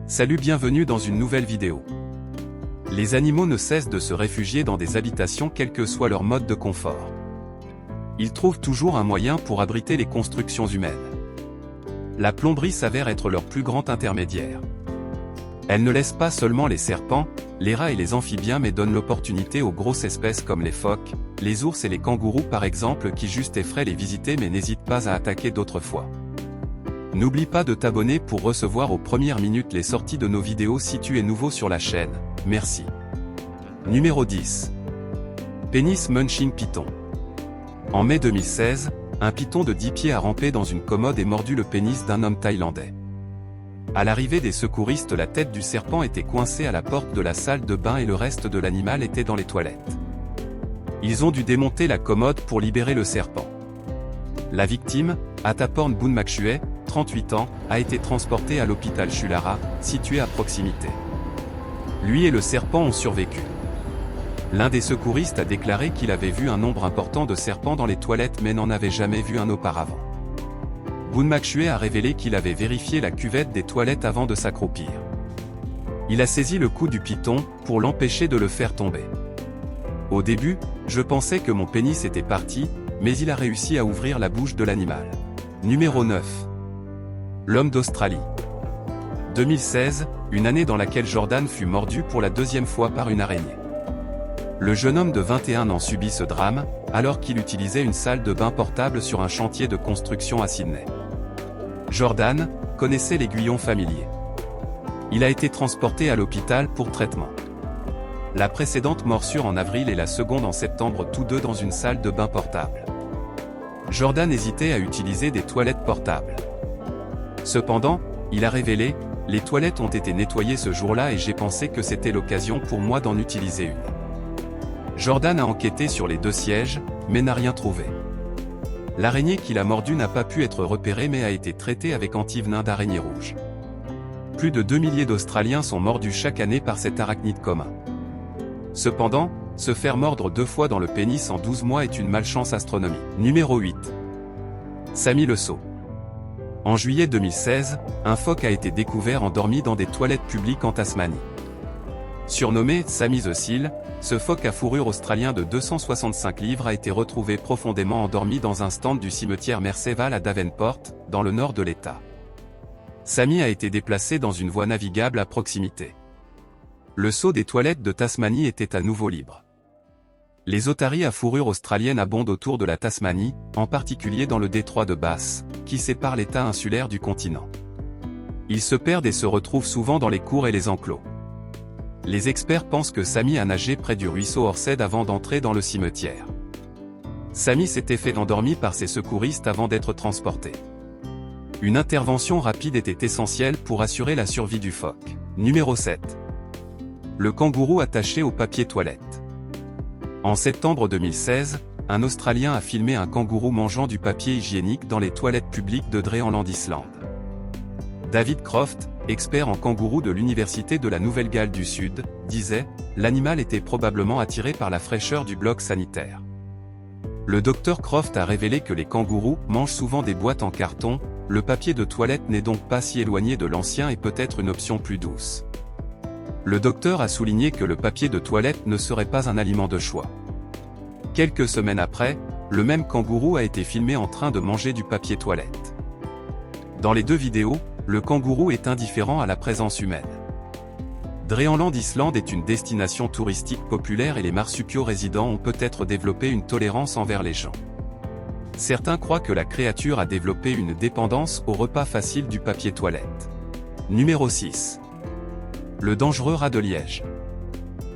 Salut, bienvenue dans une nouvelle vidéo. Les animaux ne cessent de se réfugier dans des habitations quel que soit leur mode de confort. Ils trouvent toujours un moyen pour abriter les constructions humaines. La plomberie s'avère être leur plus grand intermédiaire. Elle ne laisse pas seulement les serpents, les rats et les amphibiens mais donne l'opportunité aux grosses espèces comme les phoques, les ours et les kangourous par exemple qui juste effraient les visiter mais n'hésitent pas à attaquer d'autres fois. N'oublie pas de t'abonner pour recevoir aux premières minutes les sorties de nos vidéos si tu es nouveau sur la chaîne, merci. Numéro 10. Penis Munching Python. En mai 2016, un python de 10 pieds a rampé dans une commode et mordu le pénis d'un homme thaïlandais. À l'arrivée des secouristes, la tête du serpent était coincée à la porte de la salle de bain et le reste de l'animal était dans les toilettes. Ils ont dû démonter la commode pour libérer le serpent. La victime, Ataporn Boonmakchue, 38 ans, a été transporté à l'hôpital Chulara, situé à proximité. Lui et le serpent ont survécu. L'un des secouristes a déclaré qu'il avait vu un nombre important de serpents dans les toilettes mais n'en avait jamais vu un auparavant. Boonmakchue a révélé qu'il avait vérifié la cuvette des toilettes avant de s'accroupir. Il a saisi le cou du python, pour l'empêcher de le faire tomber. Au début, je pensais que mon pénis était parti, mais il a réussi à ouvrir la bouche de l'animal. Numéro 9. L'homme d'Australie. 2016, une année dans laquelle Jordan fut mordu pour la deuxième fois par une araignée. Le jeune homme de 21 ans subit ce drame, alors qu'il utilisait une salle de bain portable sur un chantier de construction à Sydney. Jordan connaissait l'aiguillon familier. Il a été transporté à l'hôpital pour traitement. La précédente morsure en avril et la seconde en septembre, tous deux dans une salle de bain portable. Jordan hésitait à utiliser des toilettes portables. Cependant, il a révélé, « Les toilettes ont été nettoyées ce jour-là et j'ai pensé que c'était l'occasion pour moi d'en utiliser une. » Jordan a enquêté sur les deux sièges, mais n'a rien trouvé. L'araignée qui l'a mordu n'a pas pu être repérée mais a été traitée avec antivenin d'araignée rouge. Plus de 2 milliers d'Australiens sont mordus chaque année par cet arachnide commun. Cependant, se faire mordre 2 fois dans le pénis en 12 mois est une malchance astronomique. Numéro 8. Sami le Sot. En juillet 2016, un phoque a été découvert endormi dans des toilettes publiques en Tasmanie. Surnommé Sami the Seal, ce phoque à fourrure australien de 265 livres a été retrouvé profondément endormi dans un stand du cimetière Merseval à Davenport, dans le nord de l'État. Sami a été déplacé dans une voie navigable à proximité. Le seau des toilettes de Tasmanie était à nouveau libre. Les otaries à fourrure australienne abondent autour de la Tasmanie, en particulier dans le détroit de Bass, qui sépare l'État insulaire du continent. Ils se perdent et se retrouvent souvent dans les cours et les enclos. Les experts pensent que Sami a nagé près du ruisseau Orsed avant d'entrer dans le cimetière. Sami s'était fait endormi par ses secouristes avant d'être transporté. Une intervention rapide était essentielle pour assurer la survie du phoque. Numéro 7. Le kangourou attaché au papier toilette. En septembre 2016, un Australien a filmé un kangourou mangeant du papier hygiénique dans les toilettes publiques de Dreamland Island. David Croft, expert en kangourou de l'Université de la Nouvelle-Galles du Sud, disait « L'animal était probablement attiré par la fraîcheur du bloc sanitaire ». Le docteur Croft a révélé que les kangourous mangent souvent des boîtes en carton, le papier de toilette n'est donc pas si éloigné de l'ancien et peut être une option plus douce. Le docteur a souligné que le papier de toilette ne serait pas un aliment de choix. Quelques semaines après, le même kangourou a été filmé en train de manger du papier toilette. Dans les deux vidéos, le kangourou est indifférent à la présence humaine. Dreamland Island est une destination touristique populaire et les marsupiaux résidents ont peut-être développé une tolérance envers les gens. Certains croient que la créature a développé une dépendance au repas facile du papier toilette. Numéro 6. Le dangereux rat de Liège.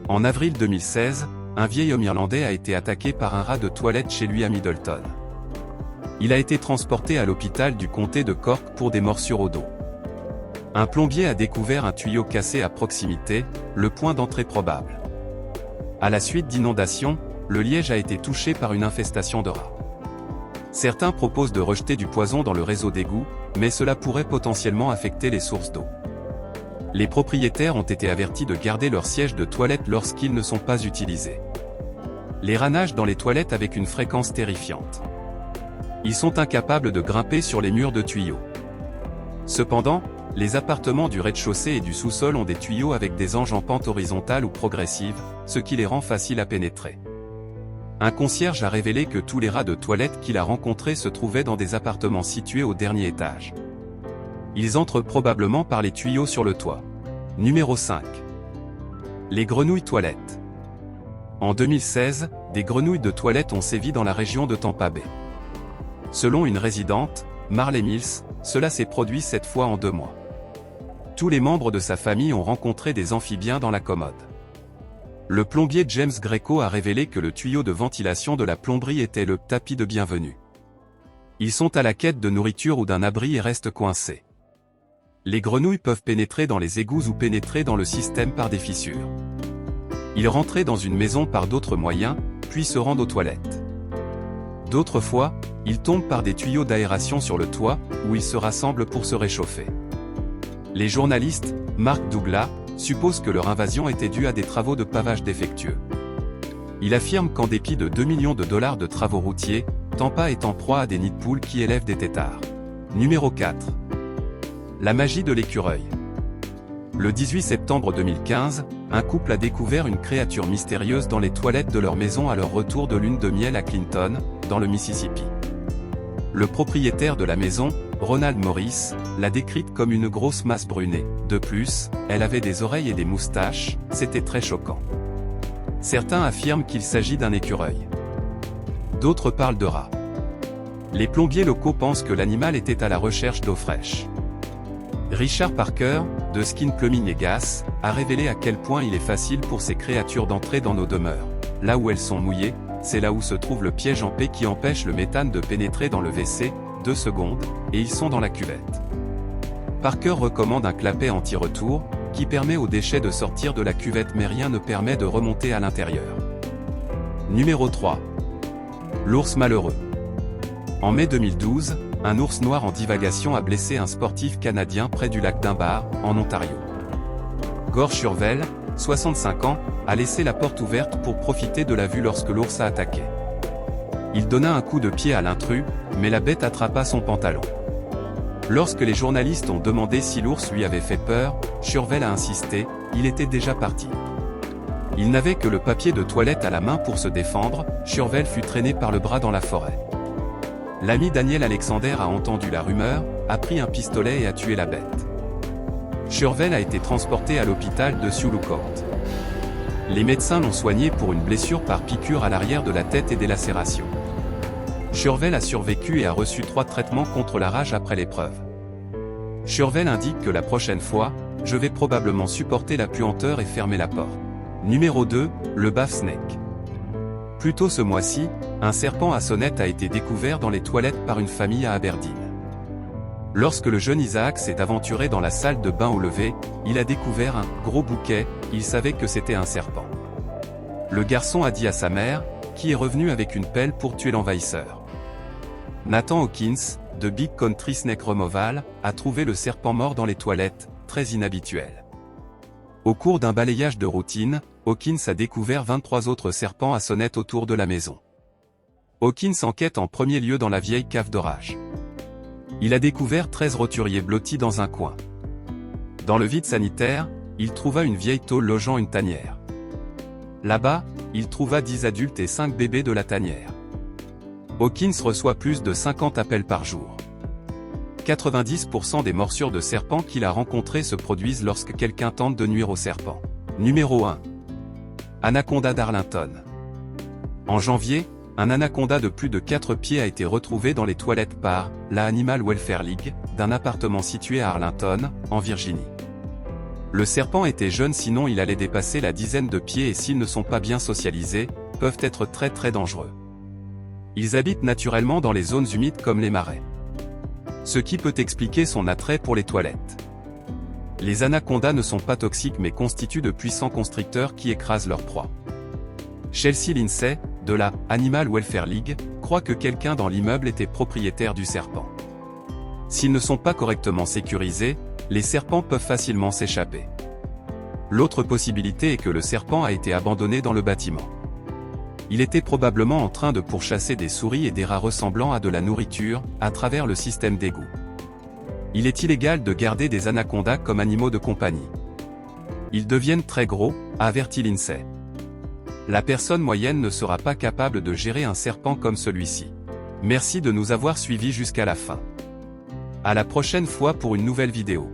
En avril 2016, un vieil homme irlandais a été attaqué par un rat de toilette chez lui à Middleton. Il a été transporté à l'hôpital du comté de Cork pour des morsures au dos. Un plombier a découvert un tuyau cassé à proximité, le point d'entrée probable. À la suite d'inondations, le Liège a été touché par une infestation de rats. Certains proposent de rejeter du poison dans le réseau d'égouts, mais cela pourrait potentiellement affecter les sources d'eau. Les propriétaires ont été avertis de garder leurs sièges de toilette lorsqu'ils ne sont pas utilisés. Les rats nagent dans les toilettes avec une fréquence terrifiante. Ils sont incapables de grimper sur les murs de tuyaux. Cependant, les appartements du rez-de-chaussée et du sous-sol ont des tuyaux avec des anges en pente horizontale ou progressive, ce qui les rend faciles à pénétrer. Un concierge a révélé que tous les rats de toilette qu'il a rencontrés se trouvaient dans des appartements situés au dernier étage. Ils entrent probablement par les tuyaux sur le toit. Numéro 5. Les grenouilles toilettes. En 2016, des grenouilles de toilette ont sévi dans la région de Tampa Bay. Selon une résidente, Marley Mills, cela s'est produit 7 fois en 2 mois. Tous les membres de sa famille ont rencontré des amphibiens dans la commode. Le plombier James Greco a révélé que le tuyau de ventilation de la plomberie était le tapis de bienvenue. Ils sont à la quête de nourriture ou d'un abri et restent coincés. Les grenouilles peuvent pénétrer dans les égouts ou pénétrer dans le système par des fissures. Ils rentraient dans une maison par d'autres moyens, puis se rendent aux toilettes. D'autres fois, ils tombent par des tuyaux d'aération sur le toit, où ils se rassemblent pour se réchauffer. Les journalistes, Mark Douglas, supposent que leur invasion était due à des travaux de pavage défectueux. Il affirme qu'en dépit de 2 millions de dollars de travaux routiers, Tampa est en proie à des nids de poules qui élèvent des têtards. Numéro 4. La magie de l'écureuil. Le 18 septembre 2015, un couple a découvert une créature mystérieuse dans les toilettes de leur maison à leur retour de lune de miel à Clinton, dans le Mississippi. Le propriétaire de la maison, Ronald Morris, l'a décrite comme une grosse masse brunée. De plus, elle avait des oreilles et des moustaches, c'était très choquant. Certains affirment qu'il s'agit d'un écureuil. D'autres parlent de rats. Les plombiers locaux pensent que l'animal était à la recherche d'eau fraîche. Richard Parker, de Skin Plumbing et Gas, a révélé à quel point il est facile pour ces créatures d'entrer dans nos demeures. Là où elles sont mouillées, c'est là où se trouve le piège en paix qui empêche le méthane de pénétrer dans le WC, 2 secondes, et ils sont dans la cuvette. Parker recommande un clapet anti-retour, qui permet aux déchets de sortir de la cuvette mais rien ne permet de remonter à l'intérieur. Numéro 3. L'ours malheureux. En mai 2012, un ours noir en divagation a blessé un sportif canadien près du lac Dunbar, en Ontario. Gord Shurvel, 65 ans, a laissé la porte ouverte pour profiter de la vue lorsque l'ours a attaqué. Il donna un coup de pied à l'intrus, mais la bête attrapa son pantalon. Lorsque les journalistes ont demandé si l'ours lui avait fait peur, Shurvel a insisté, il était déjà parti. Il n'avait que le papier de toilette à la main pour se défendre, Shurvel fut traîné par le bras dans la forêt. L'ami Daniel Alexander a entendu la rumeur, a pris un pistolet et a tué la bête. Shurvel a été transporté à l'hôpital de Sioux Lookout. Les médecins l'ont soigné pour une blessure par piqûre à l'arrière de la tête et des lacérations. Shurvel a survécu et a reçu 3 traitements contre la rage après l'épreuve. Shurvel indique que la prochaine fois, je vais probablement supporter la puanteur et fermer la porte. Numéro 2, le bath snake. Plus tôt ce mois-ci, un serpent à sonnette a été découvert dans les toilettes par une famille à Aberdeen. Lorsque le jeune Isaac s'est aventuré dans la salle de bain au lever, il a découvert un gros bouquet, il savait que c'était un serpent. Le garçon a dit à sa mère, qui est revenue avec une pelle pour tuer l'envahisseur. Nathan Hawkins, de Big Country Snake Removal, a trouvé le serpent mort dans les toilettes, très inhabituel. Au cours d'un balayage de routine, Hawkins a découvert 23 autres serpents à sonnette autour de la maison. Hawkins enquête en premier lieu dans la vieille cave d'orage. Il a découvert 13 roturiers blottis dans un coin. Dans le vide sanitaire, il trouva une vieille tôle logeant une tanière. Là-bas, il trouva 10 adultes et 5 bébés de la tanière. Hawkins reçoit plus de 50 appels par jour. 90% des morsures de serpents qu'il a rencontrées se produisent lorsque quelqu'un tente de nuire au serpent. Numéro 1. Anaconda d'Arlington. En janvier, un anaconda de plus de 4 pieds a été retrouvé dans les toilettes par la Animal Welfare League, d'un appartement situé à Arlington, en Virginie. Le serpent était jeune, sinon il allait dépasser la dizaine de pieds et s'ils ne sont pas bien socialisés, peuvent être très dangereux. Ils habitent naturellement dans les zones humides comme les marais. Ce qui peut expliquer son attrait pour les toilettes. Les anacondas ne sont pas toxiques mais constituent de puissants constricteurs qui écrasent leur proie. Chelsea Lindsay, de la Animal Welfare League, croit que quelqu'un dans l'immeuble était propriétaire du serpent. S'ils ne sont pas correctement sécurisés, les serpents peuvent facilement s'échapper. L'autre possibilité est que le serpent a été abandonné dans le bâtiment. Il était probablement en train de pourchasser des souris et des rats ressemblant à de la nourriture, à travers le système d'égout. Il est illégal de garder des anacondas comme animaux de compagnie. Ils deviennent très gros, a averti l'INSEE. La personne moyenne ne sera pas capable de gérer un serpent comme celui-ci. Merci de nous avoir suivis jusqu'à la fin. À la prochaine fois pour une nouvelle vidéo.